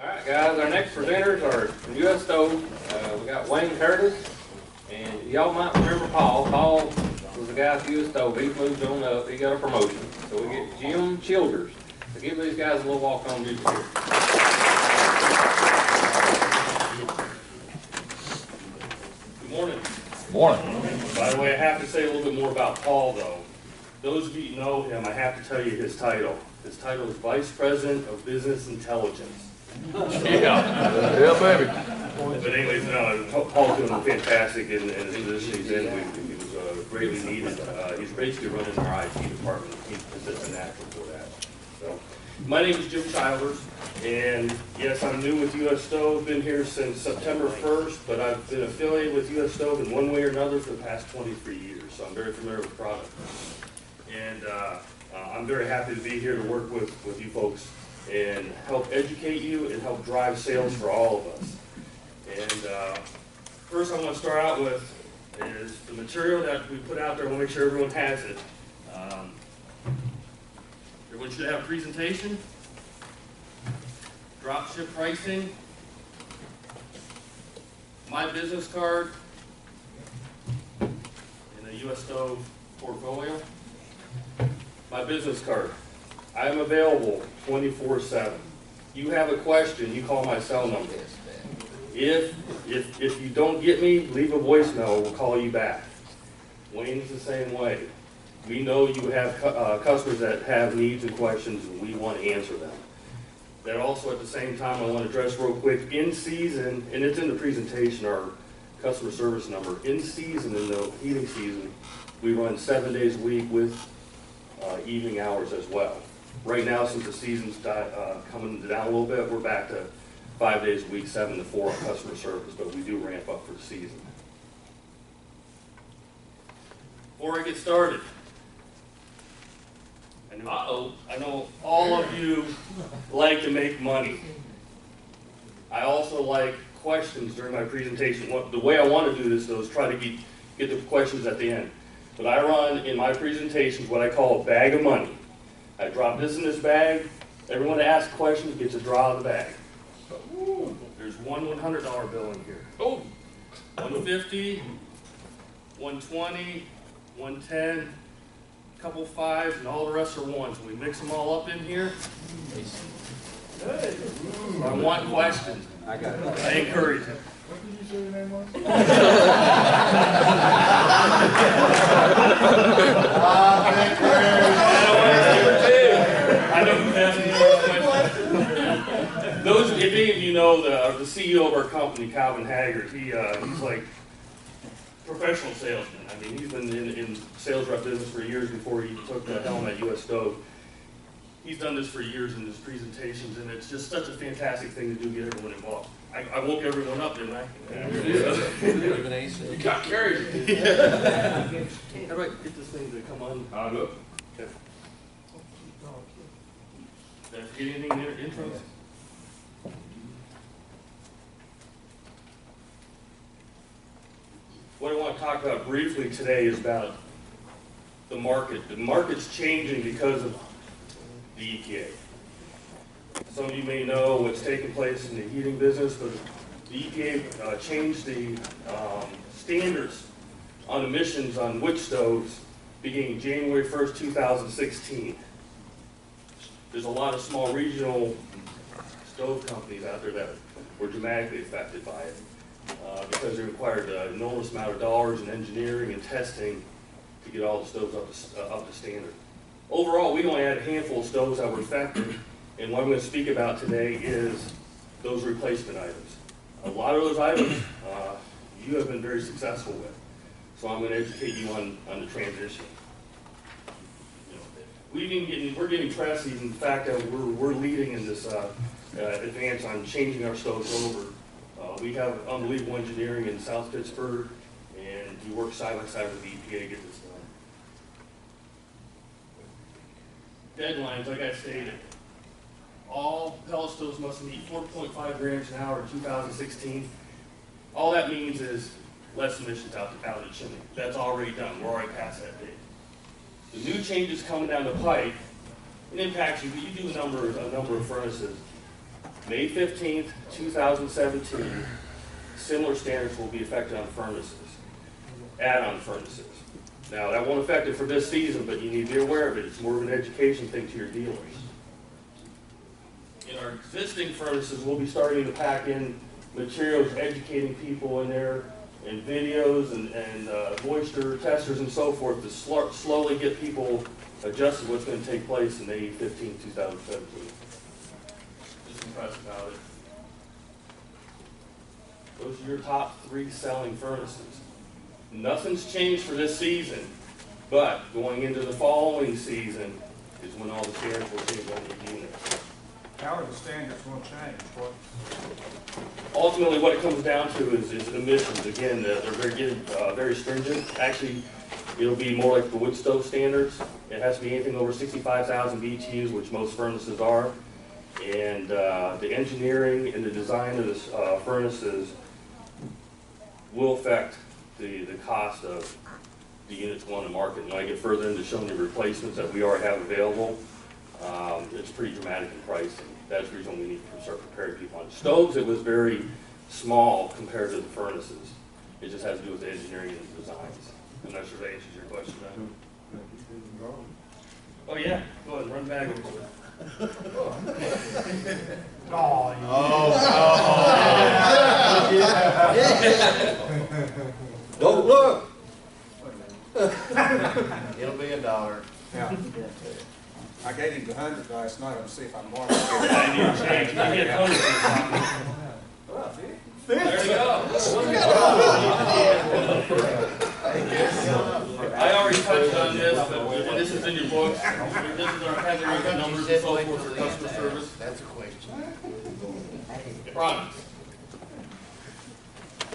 Alright guys, our next presenters are from U.S. Stove. We got Wayne Curtis, and y'all might remember Paul. Paul was the guy at U.S. Stove. He moved on up, he got a promotion. So we get Jim Childers. So give these guys a little walk-on music here. Good morning. Morning. By the way, I have to say a little bit more about Paul though. Those of you who know him, I have to tell you his title. His title is Vice President of Business Intelligence. Yeah, baby. But anyways, Paul's doing fantastic in the position he's in. He was greatly needed. He's basically running our IT department. He's just a natural for that. So, my name is Jim Childers, and yes, I'm new with U.S. Stove. Been here since September 1st, but I've been affiliated with U.S. Stove in one way or another for the past 23 years, so I'm very familiar with the product. And I'm very happy to be here to work with you folks and help educate you and help drive sales for all of us. And first I'm going to start out with is the material that we put out there. I want to make sure everyone has it. Everyone should have a presentation, drop ship pricing, my business card, and a U.S. Stove portfolio. My business card. I am available 24/7. You have a question, you call my cell number. If you don't get me, leave a voicemail, we'll call you back. Wayne's the same way. We know you have customers that have needs and questions, and we want to answer them. That also, at the same time, I want to address real quick, in season, and it's in the presentation, our customer service number. In season, in the heating season, we run 7 days a week with evening hours as well. Right now, since the season's coming down a little bit, we're back to 5 days a week, 7 to 4 on customer service, but we do ramp up for the season. Before I get started, I know all of you like to make money. I also like questions during my presentation. The way I want to do this, though, is try to get the questions at the end. But I run in my presentations what I call a bag of money. I drop this in this bag. Everyone that asks questions gets a draw of the bag. There's one $100 bill in here. Oh, $150, $120, $110, a couple fives, and all the rest are ones. We mix them all up in here. Good. I want questions. I got it. I encourage it. What did you say your name was? I know who asked me questions. Those, if any of you know the CEO of our company, Calvin Haggard, he's like professional salesman. I mean, he's been in sales rep business for years before he took the helm at U.S. Stove. He's done this for years in his presentations, and it's just such a fantastic thing to do, get everyone involved. I woke everyone up, didn't I? You got carried. How do I get this thing to come on? Look. Okay. Did I forget anything in the intros? What I want to talk about briefly today is about the market. The market's changing because of the EPA. Some of you may know what's taking place in the heating business, but the EPA changed the standards on emissions on wood stoves beginning January 1st, 2016. There's a lot of small regional stove companies out there that were dramatically affected by it because they required an enormous amount of dollars in engineering and testing to get all the stoves up to standard. Overall, we only had a handful of stoves that were affected, and what I'm going to speak about today is those replacement items. A lot of those items you have been very successful with, so I'm going to educate you on the transition. We're getting presses in the fact that we're leading in this advance on changing our stoves over. We have unbelievable engineering in South Pittsburgh, and we work side by side with the EPA to get this done. Deadlines, like I stated, all pellet stoves must meet 4.5 grams an hour in 2016. All that means is less emissions out the chimney. That's already done. We're already past that date. The new changes coming down the pipe, it impacts you. You do a number of furnaces. May 15th, 2017, similar standards will be effective on furnaces, add-on furnaces. Now, that won't affect it for this season, but you need to be aware of it. It's more of an education thing to your dealers. In our existing furnaces, we'll be starting to pack in materials, educating people in there, and videos and moisture testers and so forth to slowly get people adjusted to what's going to take place in May 15, 2017. Just impressed about it. Those are your top 3 selling furnaces. Nothing's changed for this season, but going into the following season is when all the standards will change on the units. How are the standards going to change? What? Ultimately, what it comes down to is emissions. Again, they're very stringent. Actually, it'll be more like the wood stove standards. It has to be anything over 65,000 BTUs, which most furnaces are. And the engineering and the design of the furnaces will affect the cost of the units going to market. And when I get further into showing the replacements that we already have available, it's pretty dramatic in pricing. That's the reason we need to start preparing people on stoves. It was very small compared to the furnaces. It just has to do with the engineering and the designs. I'm not sure if that answers your question. Oh yeah, go ahead and run back over to it. Don't look. It'll be $1. Yeah. I gave him the 100 last night. Let's see if I can mark it. I need to change. I get there you go. I already touched on this, but this is in your books. This is our hazard numbers and so forth for customer service. That's a question. Products.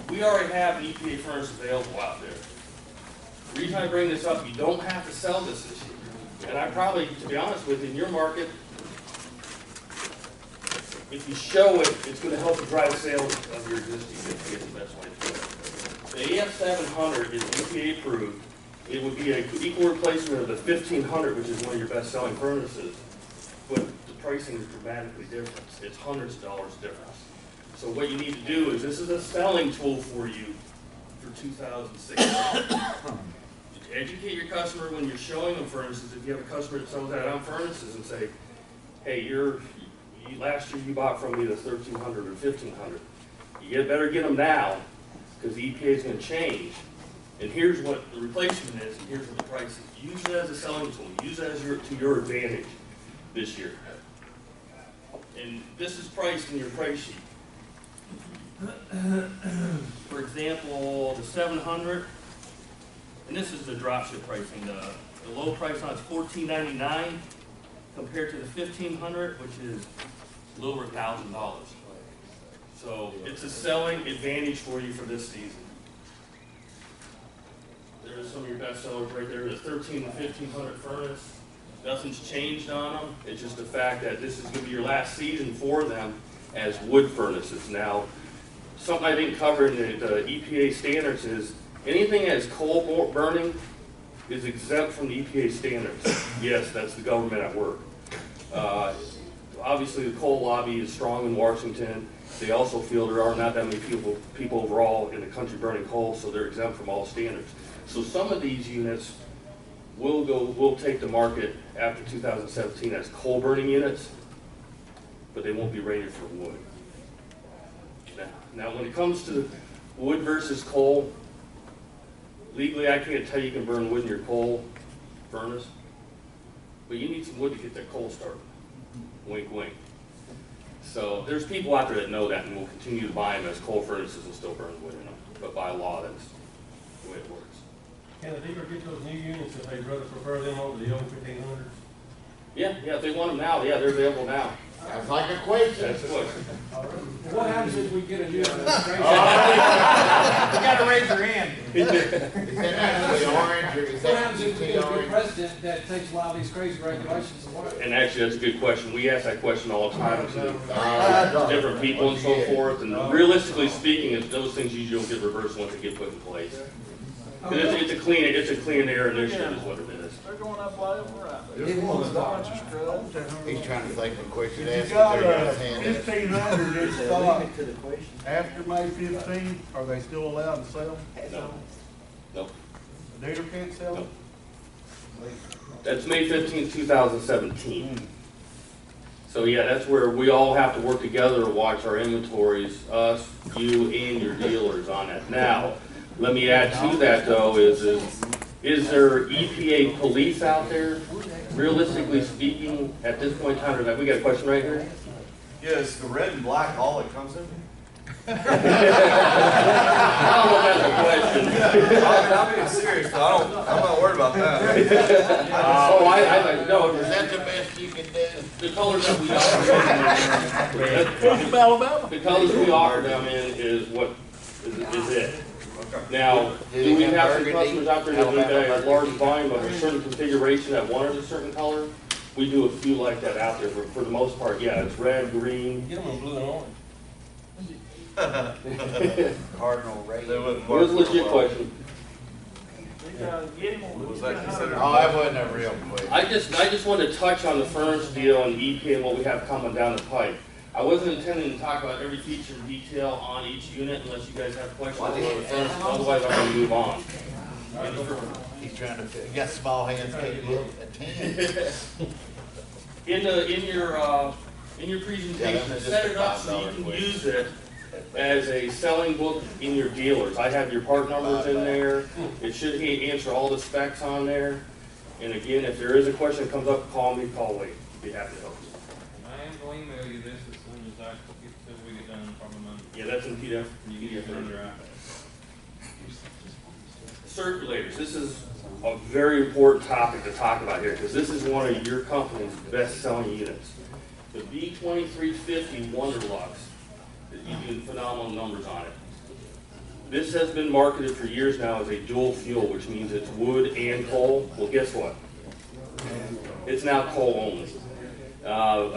We already have an EPA furnace available out there. The reason I bring this up, you don't have to sell this year. And I probably, to be honest with you, in your market, if you show it, it's going to help you drive sales of your existing units. Get the best way to do it. The AF700 is EPA approved. It would be an equal replacement of the 1500, which is one of your best-selling furnaces, but the pricing is dramatically different. It's hundreds of dollars difference. So what you need to do is, this is a selling tool for you for 2016. Educate your customer when you're showing them furnaces. If you have a customer that sells out on furnaces and say, hey, last year you bought from me the 1300 or 1500. You better get them now because the EPA is going to change. And here's what the replacement is, and here's what the price is. Use it as a selling tool. Use it as to your advantage this year. And this is priced in your price sheet. For example, the 700. And this is the dropship pricing. The low price on it's $14.99 compared to the 1500, which is a little over $1,000. So it's a selling advantage for you for this season. There's some of your best sellers right there. The 13 and 1500 furnace. Nothing's changed on them. It's just the fact that this is going to be your last season for them as wood furnaces. Now, something I didn't cover in the EPA standards is anything as coal burning is exempt from the EPA standards. Yes, that's the government at work. Obviously, the coal lobby is strong in Washington. They also feel there are not that many people overall in the country burning coal, so they're exempt from all standards. So some of these units will take the market after 2017 as coal burning units, but they won't be rated for wood. Now when it comes to wood versus coal, legally, I can't tell you can burn wood in your coal furnace, but you need some wood to get that coal started. Wink, wink. So there's people out there that know that and will continue to buy them as coal furnaces and still burn wood in them. But by law, that's the way it works. Can the dealer get those new units if they'd rather prefer them over the old 1500s? Yeah, if they want them now, yeah, they're available now. Sounds like a question. That's the question. What happens if we get a new administration? You got to raise your hand. Is that the orange or is What happens that if we get a new orange? president that takes a lot of these crazy regulations away? And actually, that's a good question. We ask that question all the time to different people and so forth. And realistically speaking, those things usually don't get reversed once they get put in place. It's a clean air initiative is what it is. They're going up left and right. This one's not. He's trying to think of a question to If ask. you got They're gonna hand it. 1,500 in stock after May 15th, are they still allowed to sell? No. Nope. The dealer can't sell them? That's May 15th, 2017. So yeah, that's where we all have to work together to watch our inventories, us, you, and your dealers on it. Now, let me add to that though, is there EPA police out there? Realistically speaking, at this point in time, we got a question right here? Yeah, is the red and black all it comes in? I don't know if that's a question. I'm being serious, though. I'm not worried about that. No, Is that the best you can do? the colors that we offer. Alabama. The colors we offer them in is what is it. Now, do we have some customers out there that need a large volume of a certain configuration that wanted a certain color? We do a few like that out there, but for the most part, yeah, it's red, green. Get them in blue and orange. Cardinal ray. They wouldn't It was a work legit well. question. Was that considered? Oh, that wasn't a real question. I just wanted to touch on the furnace deal and EPA and what we have coming down the pipe. I wasn't intending to talk about every feature and detail on each unit unless you guys have questions on the furnace, otherwise I'm gonna move on. He's trying to, you got small hands, can't get a 10. In your presentation, set it up so you can use it as a selling book in your dealers. I have your part numbers in there. It should answer all the specs on there. And again, if there is a question that comes up, call me, call Wade. Be happy to help you. I am going to email you this as soon as we get done from Monday. Yeah, that's in PDF. You get it from your Circulators. This is a very important topic to talk about here because this is one of your company's best-selling units. The B2350 Wonderlux, you do phenomenal numbers on it. This has been marketed for years now as a dual fuel, which means it's wood and coal. Well, guess what? It's now coal only.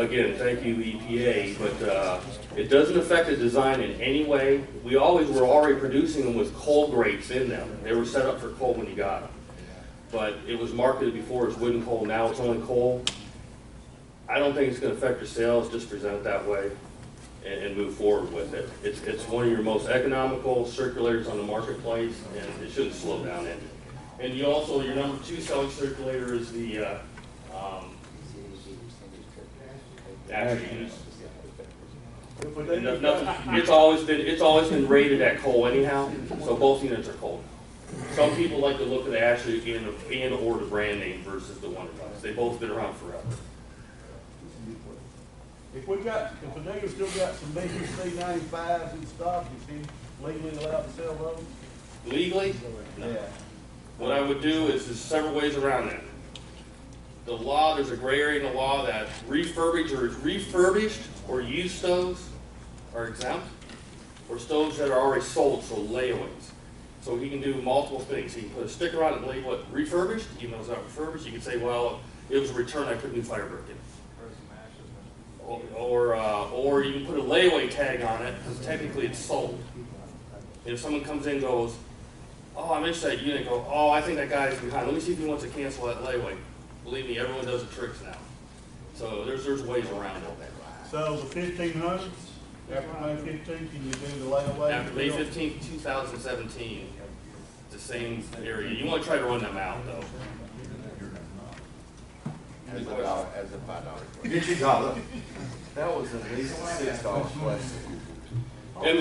Again, thank you EPA, but it doesn't affect the design in any way. We always were already producing them with coal grates in them. They were set up for coal when you got them. But it was marketed before as wood and coal, now it's only coal. I don't think it's going to affect your sales, just present it that way and move forward with it. It's one of your most economical circulators on the marketplace, and it shouldn't slow down any. And you also, your number 2 selling circulator is the attributes. It's always been rated at coal anyhow, so both units are coal. Some people like to look at the attribute and or the brand name versus the Wonderlux. They've both been around forever. If the dealer still got some BBC 95s in stock, is he legally allowed to sell those? Legally? No. Yeah. What I would do is there's several ways around that. The law, there's a gray area in the law that refurbished or used stoves are exempt, or stoves that are already sold, so layaways. So he can do multiple things. He can put a sticker on it and label it refurbished, even though it's not refurbished. You can say, well, it was a return, I put new fire brick in. Or you can put a layaway tag on it, because technically it's sold. And if someone comes in and goes, oh, I'm interested in that unit, go, oh, I think that guy's behind. Let me see if he wants to cancel that layaway. Believe me, everyone does the tricks now. So there's ways around it. So the 1500s, after May 15th, can you do the layaway? After May 15th, 2017, it's the same area. You want to try to run them out, though. As a $5 question. Get your dollar. That was at least $6 question. And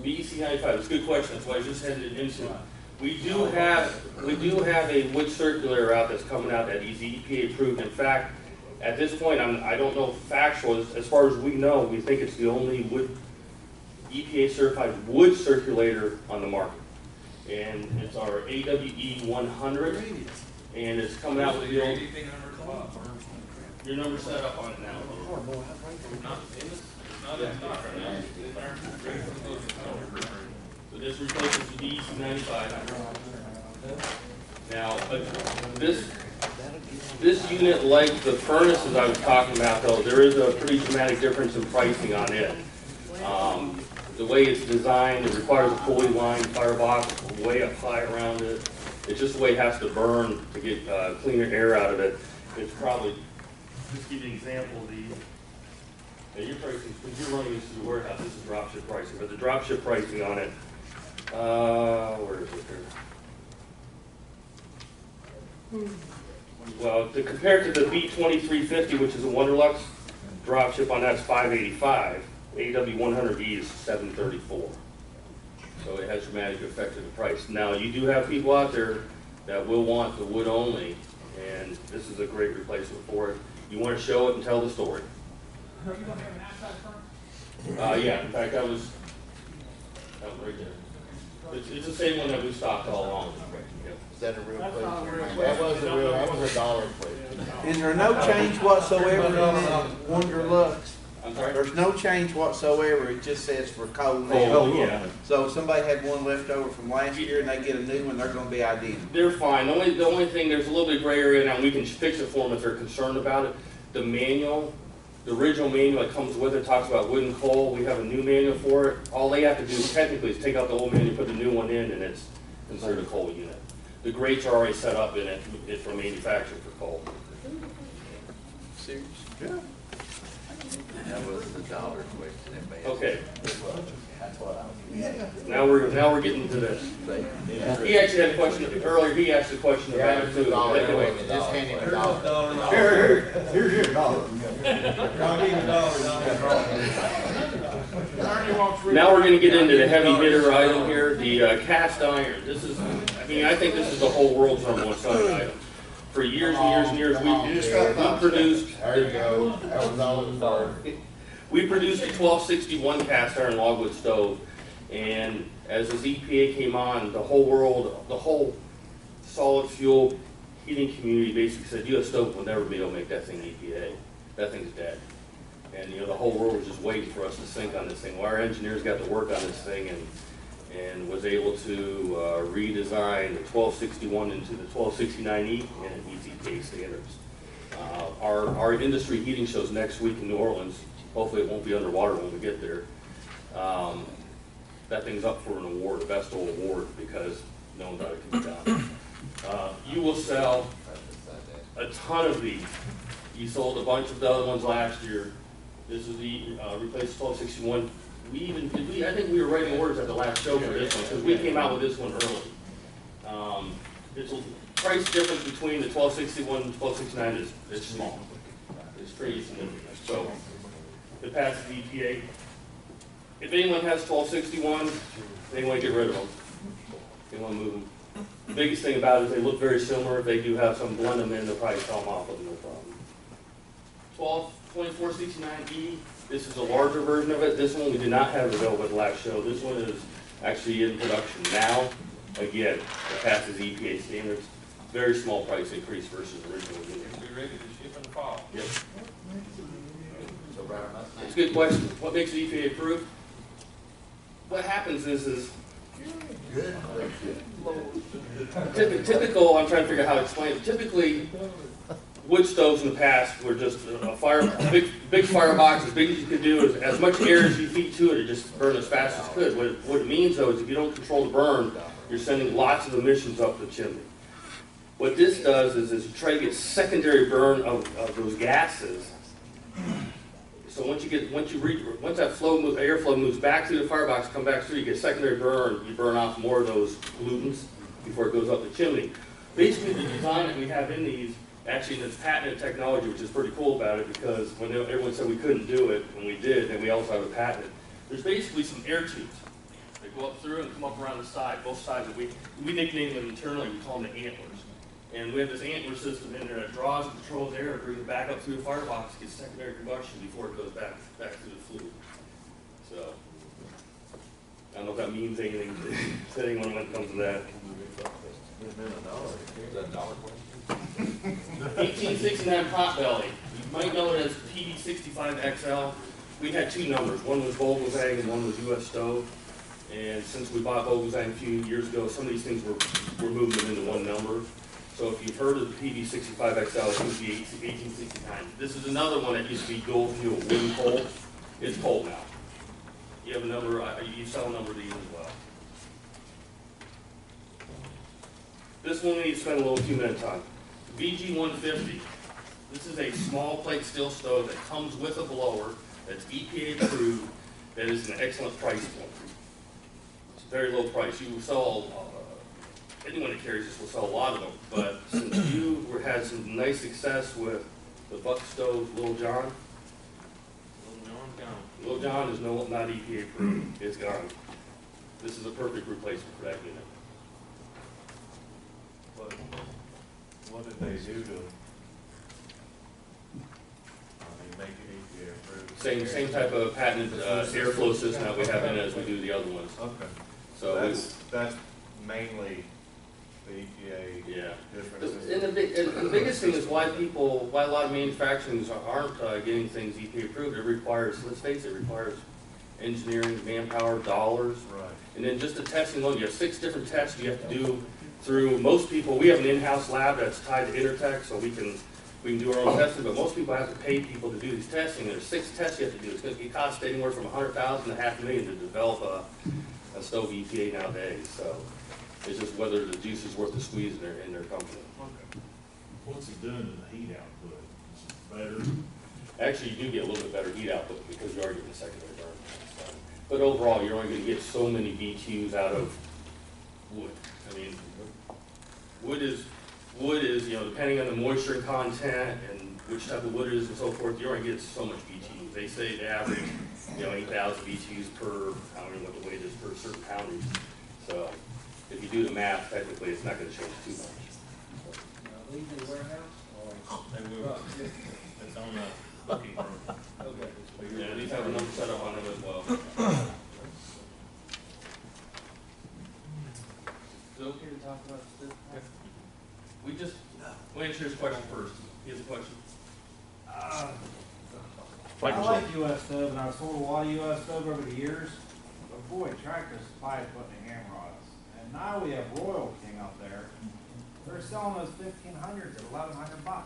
BEC 95, it's a good question. That's why I just headed into it. We do have a wood circulator out that's coming out that is EPA approved. In fact, at this point, I don't know factual. As far as we know, we think it's the only wood EPA certified wood circulator on the market. And it's our AWE 100, and it's coming out with the old. Your number's set up on it now. So this replaces the BEC 95. Now, this unit, like the furnaces I was talking about, though, there is a pretty dramatic difference in pricing on it. The way it's designed, it requires a fully lined firebox way up high around it. It's just the way it has to burn to get cleaner air out of it. It's probably, just give you an example, now your pricing, because you're running this through the warehouse, this is drop ship pricing, but the drop ship pricing on it, where is it here? Well, to compare to the B2350, which is a Wonderlux, drop ship on that's $585. AW100E is $734. So it has dramatic effect to the price. Now, you do have people out there that will want the wood only, and this is a great replacement for it. You want to show it and tell the story. Are you gonna have an outside firm? Yeah, in fact, that was right there. It's the same one that we stocked all along. Yep. Is that a real That's not a real plate? plate. That was a real, that was a dollar plate. Is there no change whatsoever in that Wonderlux? I'm sorry? There's no change whatsoever, it just says for cold now. Oh, yeah. So if somebody had one left over from last year and they get a new one, they're gonna be identical. They're fine. The only thing, there's a little bit of gray area now, and we can fix it for them if they're concerned about it. The manual, the original manual that comes with it talks about wood and coal. We have a new manual for it. All they have to do technically is take out the old manual, put the new one in, and it's considered a coal unit. The grates are already set up in it for manufacturing for coal. Serious? Yeah. That was the dollar question. That made it. Okay, That's what I was. now we're getting to this. He actually had a question earlier. He asked a question about it too. Just hand him a dollar. Here's your dollar. I'll give you $1. Now we're going to get into the heavy hitter item here, the cast iron. This is, I mean, I think this is the whole world's #1 selling item. For years and years and years, we produced. There you go. That was all it was. We produced a 1261 cast iron logwood stove, and as this EPA came on, the whole world, the whole solid fuel heating community basically said, U.S. stove will never be able to make that thing EPA. That thing's dead. And the whole world was just waiting for us to sink on this thing. Well, our engineers got to work on this thing and was able to redesign the 1261 into the 1269E, and it meets EPA standards. Our industry heating show's next week in New Orleans. Hopefully it won't be underwater when we get there. That thing's up for an award, a best award, because no one thought it could be done. You will sell a ton of these. You sold a bunch of the other ones last year. This is the replaced 1261. I think we were writing orders at the last show for this one, because we came out with this one early. It's a price difference between the 1261 and 1269 is small. It's pretty significant. So it passes the EPA. If anyone has 1261, they want to get rid of them. They want to move them. The biggest thing about it is they look very similar. If they do have some blend them in, they'll probably sell them off with no problem. 2469E, this is a larger version of it. This one we did not have available at the last show. This one is actually in production now. Again, it passes EPA standards. Very small price increase versus original unit. It'll be ready to ship in the fall. Yep. It's a good question. What makes the EPA approved? What happens is typical, I'm trying to figure out how to explain it. Typically, wood stoves in the past were just a big firebox, as big as you could do, as much air as you feed to it, it just burned as fast as it could. What it means though is if you don't control the burn, you're sending lots of emissions up the chimney. What this does is you try to get secondary burn of those gases. So once that airflow moves back through the firebox, come back through, you get secondary burn, you burn off more of those pollutants before it goes up the chimney. Basically, the design that we have in these, actually, it's patented technology, which is pretty cool about it, because when everyone said we couldn't do it, and we did, and we also have a patent, there's basically some air tubes that go up through and come up around the side, both sides. We nickname them internally, we call them the antlers. And we have this antler system in there that draws and controls air and brings it back up through the firebox, gets secondary combustion before it goes back through the flue. So, I don't know if that means anything to anyone when it comes to that. 1869 Potbelly. You might know it as PB65XL. We had two numbers. One was Vogelzang and one was US Stove. And since we bought Vogelzang a few years ago, some of these things we're moving them into one number. So if you've heard of the PB65XL, it used to be 1869. This is another one that used to be dual fuel, wood and coal. It's coal now. You have a number, you sell a number of these as well. This one we need to spend a little 2 minutes on. VG 150. This is a small plate steel stove that comes with a blower that's EPA approved, that is an excellent price point. It's a very low price. You will sell, anyone that carries this will sell a lot of them, but since you had some nice success with the Buck stove, Little John, Little John is not EPA approved. It's gone. This is a perfect replacement for that unit. What did they do to, make it EPA approved? Same type of patented airflow system that we have in it as we do the other ones. Okay. So That's mainly the EPA yeah. differences. And the biggest thing is why a lot of manufacturers aren't getting things EPA approved. It requires, let's face it, engineering, manpower, dollars. Right. And then just the testing alone, you have 6 different tests you have to do through. Most people, we have an in-house lab that's tied to Intertech, so we can do our own testing, but most people have to pay people to do these testing. There's 6 tests you have to do. It costs anywhere from $100,000 to $500,000 to develop a stove EPA nowadays. So it's just whether the juice is worth the squeeze in their company. What's it doing to the heat output? Is it better? Actually, you do get a little bit better heat output because you are getting a secondary burn. So, but overall, you're only going to get so many BTUs out of wood. I mean, wood is, depending on the moisture content and which type of wood it is and so forth, you're going to get so much BTUs. They say the average, 8,000 BTUs per, I don't know what the weight is per certain poundage. So if you do the math, technically, it's not going to change too much. Leave the warehouse or? They will. It's on the booking room. Okay. Yeah, these have a number set up on them as well. Is it okay to talk about this? We'll answer his question first. He has a question. I like US stove, and I've sold a lot of US stove over the years, but boy, Tractor Supply is putting a hammer on us. And now we have Royal King up there. They're selling those 1500s at $1,100.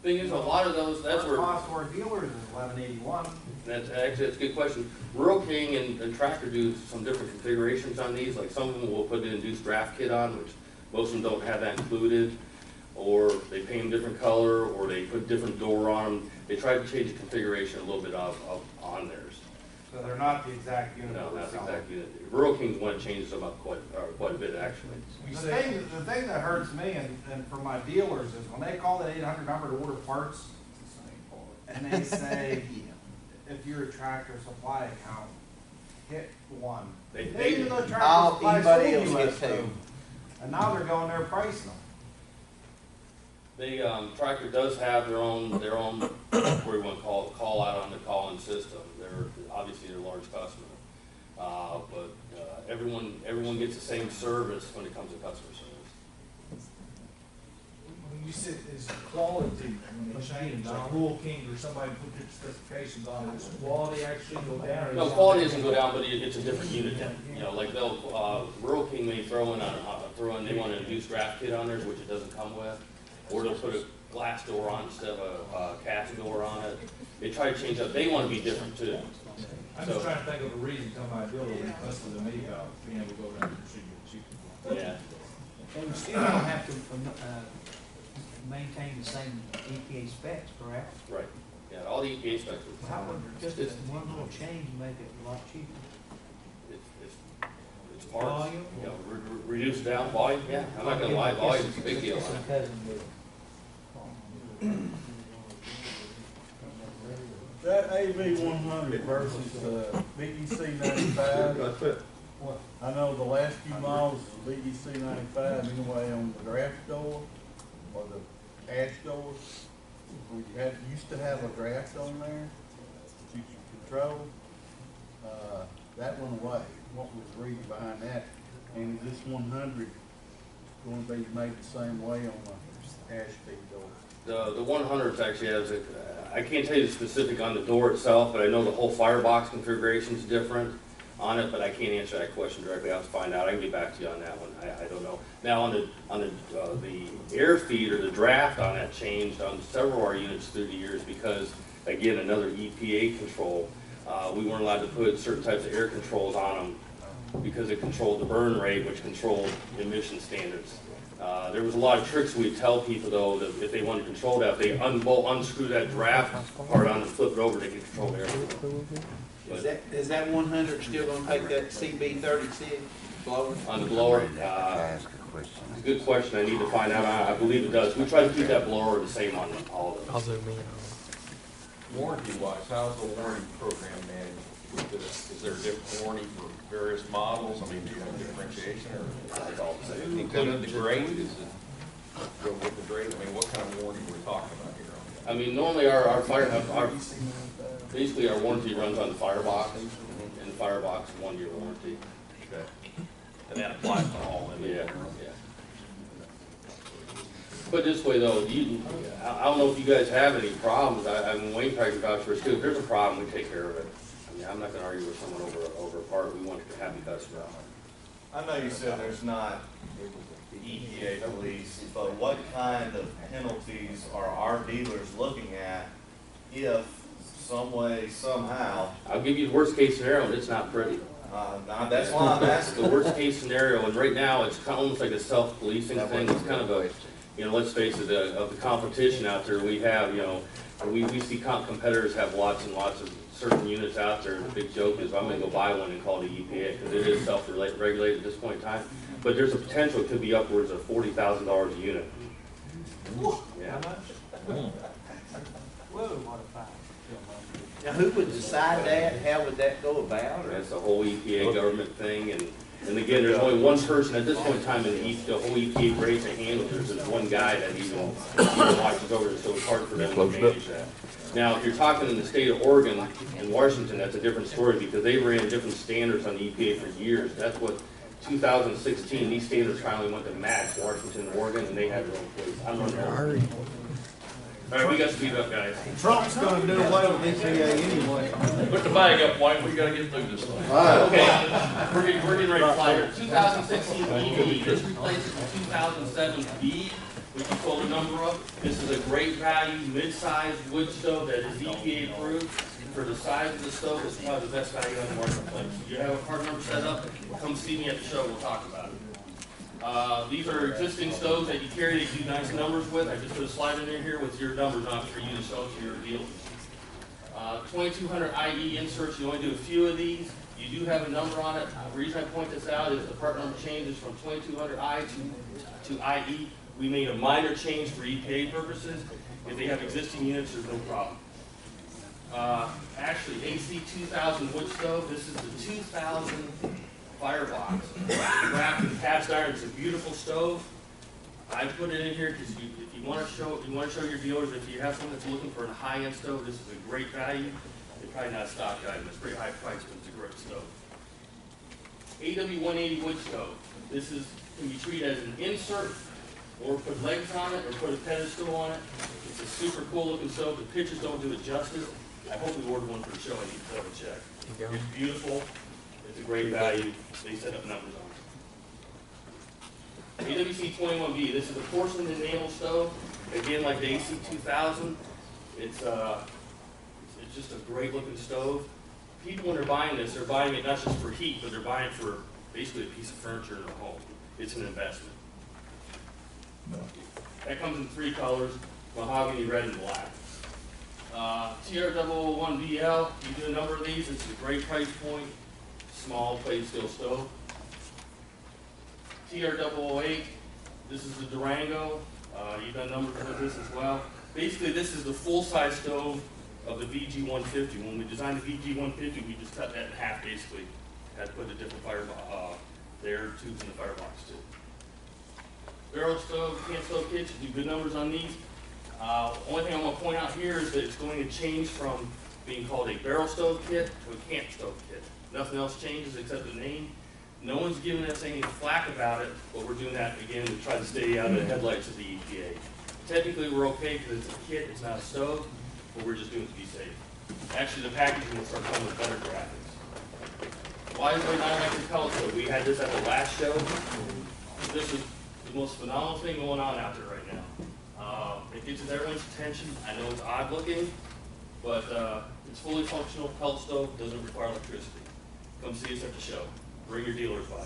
Thing is, a lot of those, that's where, Our cost to our dealers is $1,181. that's a good question. Rural King and Tractor do some different configurations on these. Like some of them will put an induced draft kit on, which most of them don't have that included. Or they paint them different color, or they put different door on them. They try to change the configuration a little bit on theirs. So they're not the exact unit. No, that we're not the selling. exact unit. Rural King's one changes them up quite a bit, actually. The thing that hurts me and for my dealers is when they call that 800 number to order parts, and they say, if you're a Tractor Supply account, hit 1. Even though Tractor Supply Anybody sold else US get 2. stove, and now they're going there pricing them. Tractor does have their own, what do you want to call out on the call-in system. They're obviously their large customer. But everyone gets the same service when it comes to customer service. When you said is quality, when they change, like Rural King or somebody put their specifications on it, does quality actually go down? or No, is it- quality doesn't go down, but it's a different unit then. Like Rural King may throw in, they want an induced draft kit on theirs, which it doesn't come with. Or they'll put a glass door on instead of a cast door on it. They try to change up. They want to be different too. I'm just trying to think of a reason somebody build it with custom to me about being able to go around and shoot it cheaper. Yeah. And we still don't have to maintain the same EPA specs, correct? Right. Yeah, all the EPA specs. How would just one little change make it a lot cheaper? It's parts. Volume? Reduce down volume. Yeah, I'm not gonna lie, volume's a big deal. It's a cousin with That AV 100 versus BEC 95. I know the last few models of BEC 95 anyway on the draft door or the hatch door. We used to have a draft on there that you could control. That went away. What was the reason behind that? And is this 100 going to be made the same way on the hatch feed door? The 100s actually has I can't tell you the specific on the door itself, but I know the whole firebox configuration is different on it, but I can't answer that question directly. I'll have to find out. I can get back to you on that one. I don't know. Now on the air feed or the draft on that changed on several of our units through the years because, again, another EPA control. We weren't allowed to put certain types of air controls on them because it controlled the burn rate, which controlled emission standards. There was a lot of tricks we'd tell people though, that if they wanted to control that, if they unscrew that draft part on and flip it over, they can control the air flow. Is that 100 still gonna take that CB36 blower? On the blower, it's a good question, I need to find out, I believe it does. We try to keep that blower the same on all of them. Warranty-wise, how's the warranty program managed with this? Is there a different warranty for various models? I mean, do you have differentiation or? It's all the same. Including the grade, is it go with the grade? I mean, what kind of warranty we're talking about here? I mean, normally our basically our warranty runs on the firebox, and the firebox 1 year warranty. Okay. And that applies to all of them? Yeah. But this way though, I don't know if you guys have any problems. I mean, Wayne probably can vouch for us too. If there's a problem, we take care of it. I mean, I'm not gonna argue with someone over a part. We want a happy customer. I know you said there's not EPA police, but what kind of penalties are our dealers looking at if some way, somehow? I'll give you the worst case scenario, and it's not pretty. That's why I'm asking. The worst case scenario, and right now it's kind of almost like a self-policing thing. It's kind of a, let's face it, of the competition out there we have, we see competitors have lots and lots of certain units out there. The big joke is I'm going to go buy one and call the EPA because it is self-regulated at this point in time. But there's a potential it could be upwards of $40,000 a unit. Yeah. Now, who would decide that? How would that go about? That's the whole EPA government thing, and again, there's only one person at this point in time in the whole EPA race to handle. There's just one guy that even watches over it, so it's hard for them to manage that. Now, if you're talking in the state of Oregon and Washington, that's a different story because they ran different standards on the EPA for years. That's what 2016, these standards finally went to match Washington and Oregon, and they had their own place. I'm running out. All right, we got to speed up, guys. Trump's gonna do away with EPA anyway. Put the bag up, White, we gotta get through this thing. Okay, we're getting ready to fly here. 2016 EV, this replaces the 2007 B, which you told a number of. This is a great value, mid-sized wood stove that is EPA approved. For the size of the stove, it's probably the best value on the marketplace. You have a part number set up, come see me at the show, we'll talk about it. These are existing stoves that you carry that you do nice numbers with. I just put a slide in there here with your numbers on it for you to show to your dealers. 2200 IE inserts, you only do a few of these. You do have a number on it. The reason I point this out is the part number changes from 2200I to IE. We made a minor change for EPA purposes. If they have existing units, there's no problem. Actually, AC 2000 wood stove, this is the 2000 firebox. Wrapped in cast iron. It's a beautiful stove. I put it in here because if you want to show your dealers, if you have someone that's looking for a high-end stove, this is a great value. It's probably not a stock item. It's pretty high price, but it's a great stove. AW180 wood stove. This can be treated as an insert, or put legs on it, or put a pedestal on it. It's a super cool looking stove. The pictures don't do it justice. I hope we ordered one for the show. I need to double check. It's beautiful. It's a great value. They set up numbers on it. AWC 21B. This is a porcelain enamel stove. Again, like the AC 2000. It's just a great looking stove. People, when they're buying this, they're buying it not just for heat, but they're buying it for basically a piece of furniture in their home. It's an investment. That comes in 3 colors: mahogany, red, and black. TR001BL, you do a number of these. It's a great price point. Small plate steel stove. TR008, this is the Durango. You've done numbers of this as well. Basically, this is the full-size stove of the VG150. When we designed the VG150, we just cut that in half, basically. Had to put a different fire, the air tubes in the firebox, too. Barrel stove, can stove kits, you do good numbers on these. Only thing I want to point out here is that it's going to change from being called a barrel stove kit to a camp stove kit. Nothing else changes except the name. No one's giving us any flack about it, but we're doing that again to try to stay out of the headlights of the EPA. Technically, we're okay because it's a kit, it's not a stove, but we're just doing it to be safe. Actually, the packaging will start coming with better graphics. Why is it not like the color code? We had this at the last show. This is the most phenomenal thing going on out there right now. It gets everyone's attention. I know it's odd looking, but it's fully functional, pellet stove, doesn't require electricity. Come see us at the show. Bring your dealers by.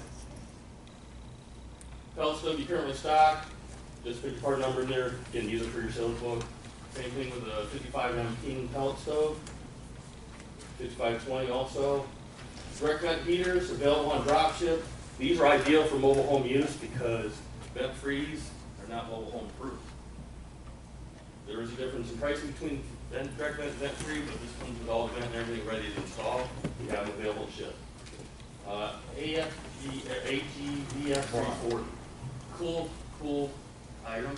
Pellet stove you currently stock, just put your part number in there, you can use it for your sales book. Same thing with the 5519 pellet stove, 5520 also. Direct vent heaters available on drop ship. These are ideal for mobile home use because vent freeze are not mobile home proof. There is a difference in pricing between direct vent and vent free, but this comes with all the vent and everything ready to install. We have them available to ship. AGVF 340. Cool item.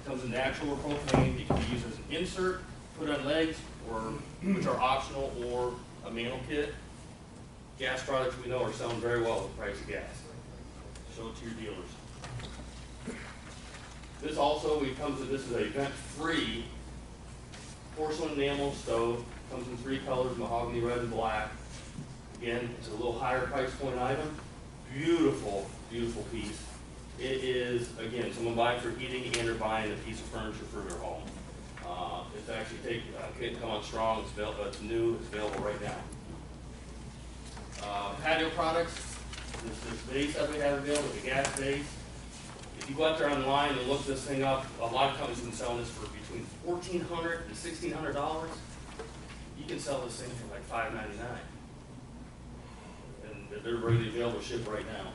Comes in natural or propane. It can be used as an insert, put on legs, or which are optional, or a mantle kit. Gas products we know are selling very well with the price of gas. Show it to your dealers. This also, this is a vent-free porcelain enamel stove. Comes in 3 colors, mahogany, red, and black. Again, it's a little higher price point item. Beautiful, beautiful piece. It is, again, someone buying for heating and they're buying a piece of furniture for their home. It's actually couldn't come on strong. It's new. It's available right now. Patio products. This base that we have available, the gas base. If you go out there online and look this thing up, a lot of companies have been selling this for between $1,400 and $1,600. You can sell this thing for like $5.99, and they're ready to be able to ship right now.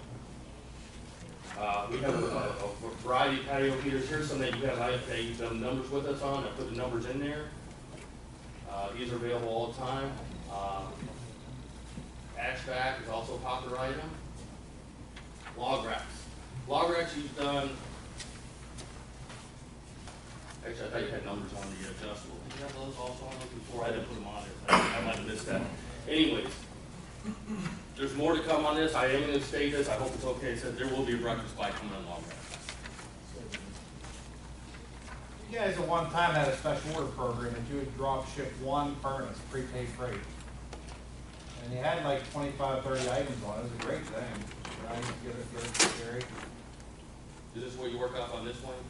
We have a variety of patio heaters. Here's some that you have. You've done numbers with us on. I put the numbers in there. These are available all the time. Ashback is also a popular item. Log racks. Log racks you've done. Actually, I thought you had numbers on the adjustable. Did you have those also on those before? I didn't put them on there. I might have missed that. Anyways, there's more to come on this. I am going to state this. I hope it's okay. It said there will be a breakfast bite coming on log racks. You guys at one time had a special order program that you would drop ship 1 furnace, prepaid freight. And you had like 25, 30 items on it. It was a great thing. I used to get it for Jerry. Is this what you work off on this one?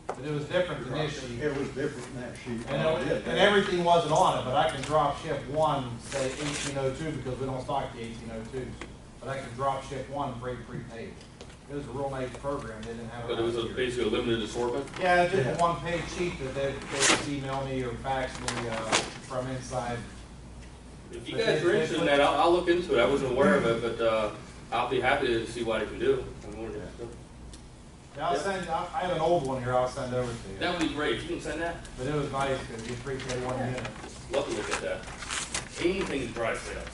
But it was different than this sheet. It was different than that sheet. And everything wasn't on it, but I can drop ship 1, say 1802, because we don't stock the 1802s. But I can drop ship 1 freight prepaid. It was a real nice program. They didn't have it. But it was basically a limited assortment? Yeah, it's just a 1-page sheet that they just email me or fax me from inside. If you guys are interested in that, I'll look into it. I wasn't aware of it, but I'll be happy to see what I can do. Yeah, I have an old one here I'll send over to you. That would be great. If you can send that, But it was nice because you appreciate 1 unit. love to look at that. Anything's dry sales.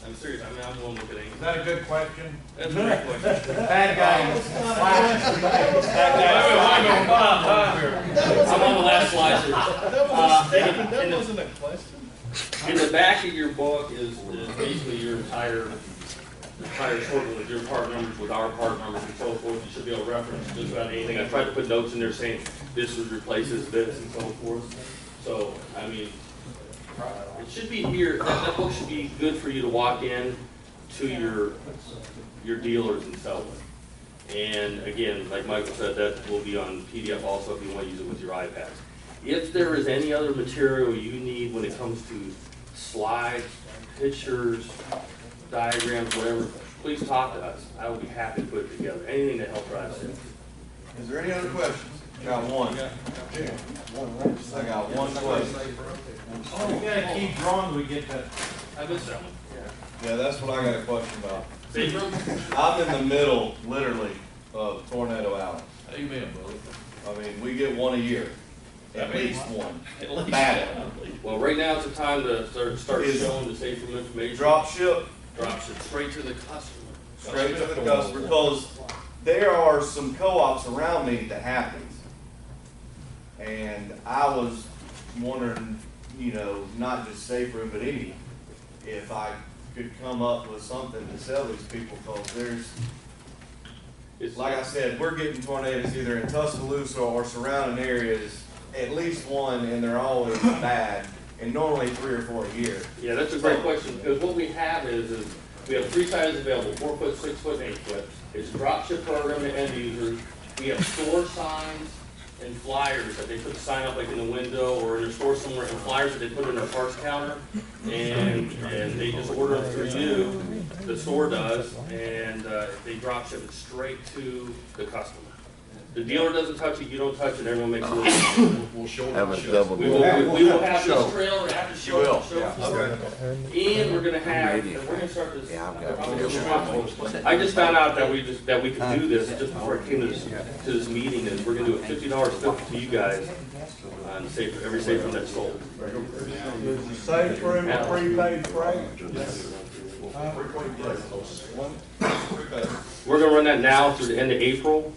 I'm serious. I'm willing to look at anything. Is that a good question? That's a great question. Bad guy. I'm on the last slide here. That wasn't a question. In the back of your book is basically your entire assortment with your part numbers, with our part numbers and so forth. You should be able to reference just about anything. I tried to put notes in there saying this replaces this and so forth. So, I mean, it should be here. That book should be good for you to walk in to your dealers and sell them. And again, like Michael said, that will be on PDF also if you want to use it with your iPads. If there is any other material you need when it comes to slides, pictures, diagrams, whatever, please talk to us. I will be happy to put it together. Anything to help drive sales. Is there any other questions? Got one. I got one question. Oh, we gotta keep drawing till we get that. I missed that one. Yeah, that's what I got a question about. Safe room? I'm in the middle, literally, of Tornado Alley. Amen, brother. I mean, we get one a year, at least one. At least. Bad. Well, right now it's the time to start Is- showing the safe room information. Drop ship, Drops it straight to the customer. straight to the customer, because there are some co-ops around me that have these. And I was wondering, not just safe room, but any, if I could come up with something to sell these people, because like I said, we're getting tornadoes either in Tuscaloosa or surrounding areas, at least one, and they're always bad, and normally 3 or 4 a year. Yeah, that's a great question, because what we have is we have 3 sizes available, 4 foot, 6 foot, and 8 foot. It's a drop ship program to end users. We have store signs and flyers that they put the sign up like in the window or in their store somewhere, and flyers that they put in their parts counter, and they just order them through you, the store does, and they drop ship it straight to the customer. The dealer doesn't touch it, you don't touch it, everyone makes it. We'll show Have it. a double. We will have this trailer at the show, will. show floor, and we're gonna have, and we're gonna start this. Yeah, I've got I just found out that we could do this just before I came to this meeting, and we're gonna do a $50 flip to you guys on every safe room that's sold. Is the safe room a prepaid freight? We're gonna run that now through the end of April.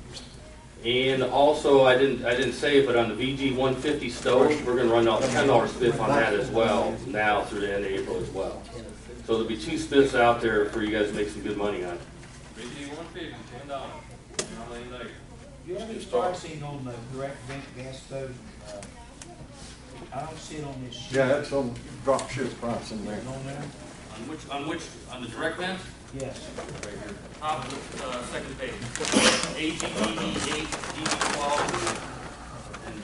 And also, I didn't say it, but on the VG 150 stove, we're gonna run out $10 spiff on that as well, now through the end of April as well. So there'll be 2 spiffs out there for you guys to make some good money on. BG 150, $10. You have any pricing on the direct vent gas stove? I don't see it on this sheet. Yeah, that's on drop ship price in there. Is it on there? On the direct vent? Yes. Top of the second page. AGDE 8, DB12, and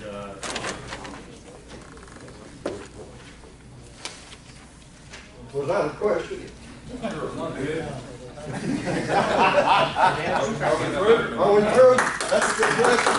Was that a question? Are we through? That's a good question.